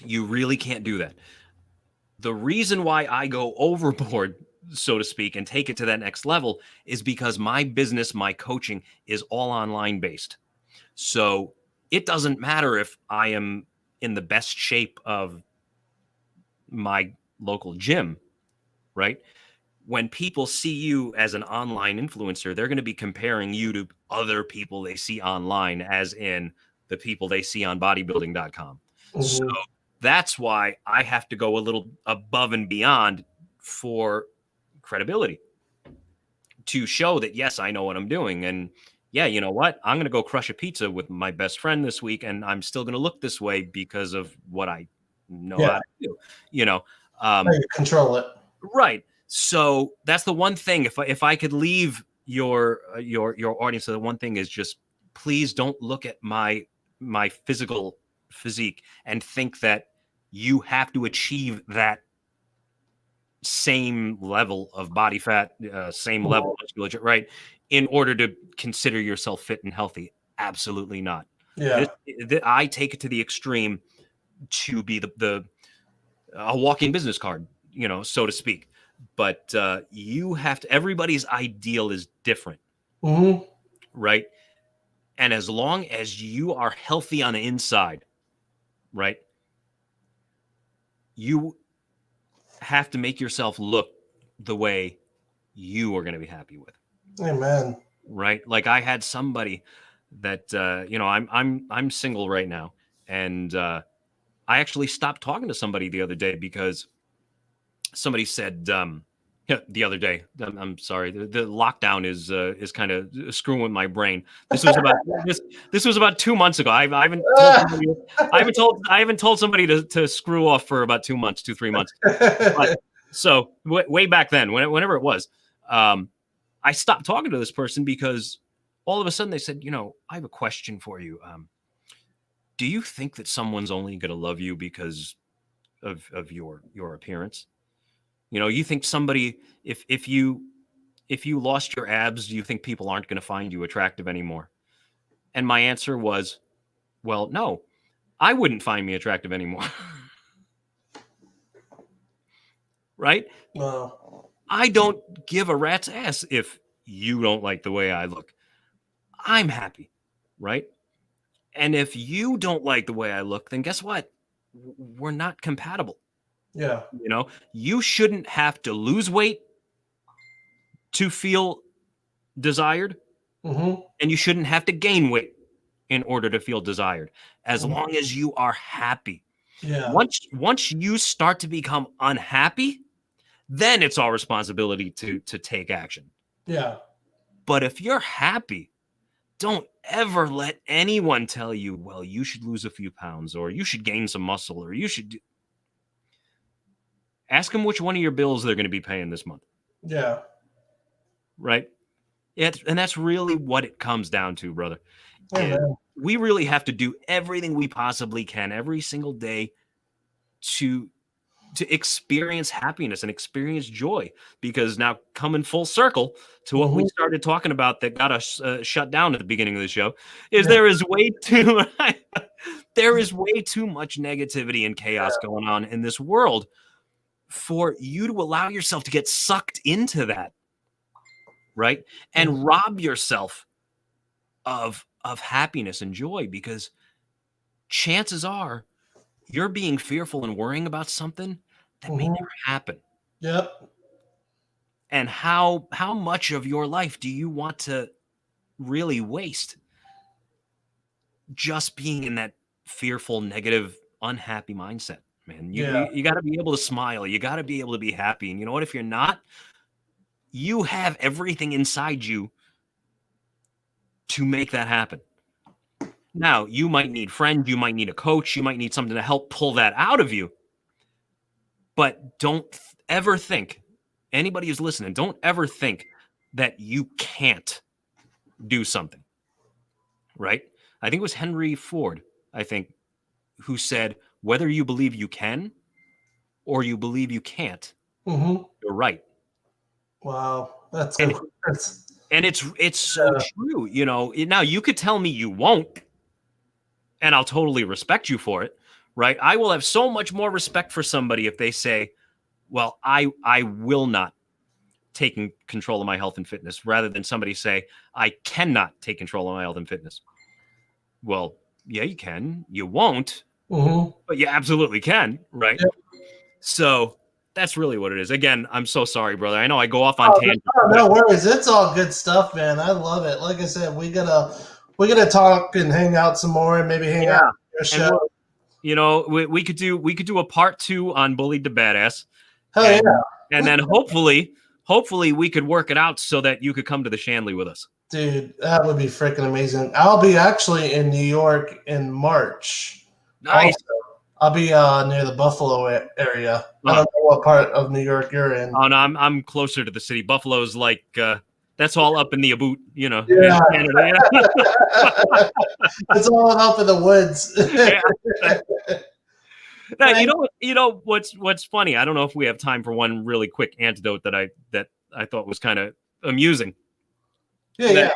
Speaker 2: You really can't do that. The reason why I go overboard, so to speak, and take it to that next level is because my business, my coaching is all online based. So it doesn't matter if I am in the best shape of my local gym, right? When people see you as an online influencer, they're going to be comparing you to other people they see online, as in the people they see on bodybuilding.com. So
Speaker 1: Mm-hmm.
Speaker 2: that's why I have to go a little above and beyond for credibility, to show that, yes, I know what I'm doing. And yeah, you know what? I'm going to go crush a pizza with my best friend this week, and I'm still going to look this way because of what I know how
Speaker 1: Yeah.
Speaker 2: to do, you know?
Speaker 1: How you control it.
Speaker 2: Right. So that's the one thing. If I could leave your audience, so the one thing is, just please don't look at my physical physique and think that you have to achieve that same level of body fat, same level of musculature, right, in order to consider yourself fit and healthy. Absolutely not.
Speaker 1: Yeah.
Speaker 2: I take it to the extreme to be the a walking business card, so to speak. But you have to. Everybody's ideal is different,
Speaker 1: Mm-hmm.
Speaker 2: right? And as long as you are healthy on the inside, right, you have to make yourself look the way you are going to be happy with.
Speaker 1: Amen.
Speaker 2: Right? Like, I had somebody that I'm single right now, and I actually stopped talking to somebody the other day because somebody said, the other day, I'm sorry, the lockdown is kind of screwing with my brain. This was about this was about 2 months ago. I haven't told somebody, I haven't told somebody to screw off for about 2 months, 3 months. But so way back then, whenever it was, I stopped talking to this person because all of a sudden they said, I have a question for you. Do you think that someone's only going to love you because of your appearance? You think somebody, if you lost your abs, do you think people aren't going to find you attractive anymore? And my answer was, well, no, I wouldn't find me attractive anymore. Right?
Speaker 1: No.
Speaker 2: I don't give a rat's ass if you don't like the way I look. I'm happy, right? And if you don't like the way I look, then guess what? We're not compatible.
Speaker 1: Yeah.
Speaker 2: You shouldn't have to lose weight to feel desired,
Speaker 1: Mm-hmm.
Speaker 2: and you shouldn't have to gain weight in order to feel desired, as
Speaker 1: Mm-hmm.
Speaker 2: long as you are happy.
Speaker 1: Yeah.
Speaker 2: Once you start to become unhappy, then it's our responsibility to take action.
Speaker 1: Yeah.
Speaker 2: But if you're happy, don't ever let anyone tell you, well, you should lose a few pounds, or you should gain some muscle, or you should ask them which one of your bills they're going to be paying this month.
Speaker 1: Yeah.
Speaker 2: Right? And that's really what it comes down to, brother.
Speaker 1: Amen.
Speaker 2: We really have to do everything we possibly can every single day to experience happiness and experience joy, because now, coming full circle to what we
Speaker 1: Mm-hmm.
Speaker 2: started talking about that got us shut down at the beginning of the show, is
Speaker 1: Yeah.
Speaker 2: there is way too There is way too much negativity and chaos going on in this world for you to allow yourself to get sucked into that, right? And rob yourself of happiness and joy, because chances are you're being fearful and worrying about something that may never happen.
Speaker 1: Yep.
Speaker 2: And how much of your life do you want to really waste just being in that fearful, negative, unhappy mindset, man? You got to be able to smile. You got to be able to be happy. And you know what? If you're not, you have everything inside you to make that happen. Now, you might need friends, you might need a coach, you might need something to help pull that out of you. But don't ever think, anybody who's listening, don't ever think that you can't do something, right? I think it was Henry Ford, I think, who said, whether you believe you can or you believe you can't, you're right.
Speaker 1: Wow, that's good.
Speaker 2: And it's so true, you know. Now, you could tell me you won't, and I'll totally respect you for it, right? I will have so much more respect for somebody if they say, well, I will not take control of my health and fitness, rather than somebody say, I cannot take control of my health and fitness. Well, yeah, you can. You won't, but you absolutely can, right? Yep. So that's really what it is. Again, I'm so sorry, brother. I know I go off on tangents.
Speaker 1: No worries. It's all good stuff, man. I love it. Like I said, we gotta talk and hang out some more, and maybe hang out on your show.
Speaker 2: You know, we could do a part 2 on Bullied to Badass.
Speaker 1: Hell yeah.
Speaker 2: And then hopefully we could work it out so that you could come to the Shanley with us.
Speaker 1: Dude, that would be freaking amazing. I'll be actually in New York in March.
Speaker 2: Nice.
Speaker 1: Also, I'll be near the Buffalo area. I don't know what part of New York you're in.
Speaker 2: Oh no, I'm closer to the city. Buffalo's like that's all up in the Aboot, you know.
Speaker 1: Yeah.
Speaker 2: In Canada, yeah.
Speaker 1: It's all up in the woods.
Speaker 2: Now, you know what's funny? I don't know if we have time for one really quick anecdote that I thought was kind of amusing. That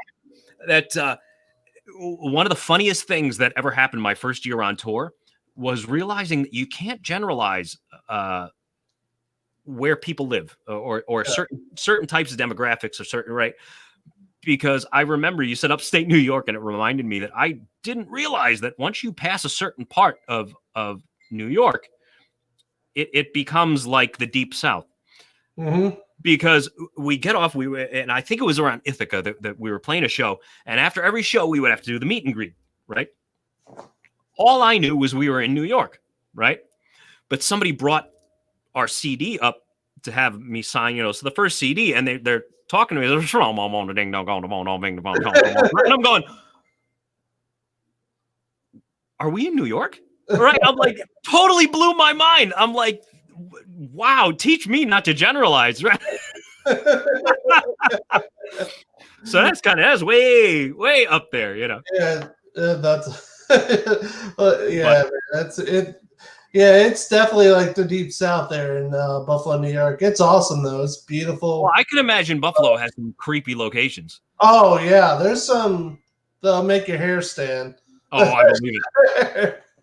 Speaker 2: one of the funniest things that ever happened my first year on tour was realizing that you can't generalize where people live or certain types of demographics or certain, right? Because I remember you said upstate New York, and it reminded me that I didn't realize that once you pass a certain part of New York, it becomes like the Deep South. Because we get off, and I think it was around Ithaca that we were playing a show, and after every show we would have to do the meet and greet, right? All I knew was we were in New York, right? But somebody brought our CD up to have me sign, you know, so the first CD, and they're talking to me, and I'm going, are we in New York? Right? I'm like, totally blew my mind. I'm like, wow, teach me not to generalize, right? So that's way up there, you know.
Speaker 1: Yeah, that's that's it. Yeah, it's definitely like the Deep South there in Buffalo, New York. It's awesome though. It's beautiful.
Speaker 2: Well, I can imagine Buffalo has some creepy locations.
Speaker 1: Oh yeah, there's some that'll make your hair stand.
Speaker 2: Oh, I believe it.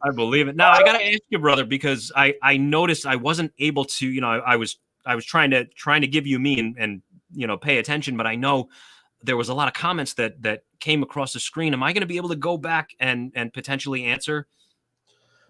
Speaker 2: I believe it. Now I gotta ask you, brother, because I noticed I wasn't able to, you know, I was trying to give you me and you know, pay attention, but I know there was a lot of comments that came across the screen. Am I going to be able to go back and potentially answer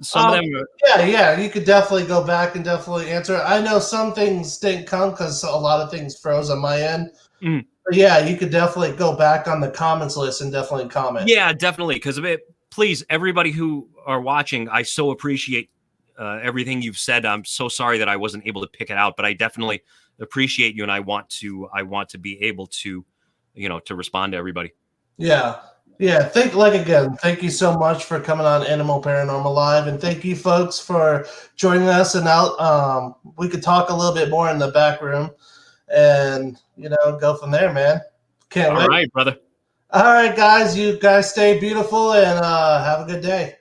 Speaker 2: some of them?
Speaker 1: Yeah, you could definitely go back and definitely answer. I know some things didn't come because a lot of things froze on my end. But yeah, you could definitely go back on the comments list and definitely comment.
Speaker 2: Yeah, definitely. Because of it, please, everybody who are watching, I so appreciate everything you've said. I'm so sorry that I wasn't able to pick it out, but I definitely appreciate you, and I want to be able to, you know, to respond to everybody.
Speaker 1: Yeah. Thank you so much for coming on Animal Paranormal Live, and thank you folks for joining us. And out, we could talk a little bit more in the back room, and you know, go from there, man. Can't wait.
Speaker 2: All right, brother.
Speaker 1: All right, guys. You guys stay beautiful and have a good day.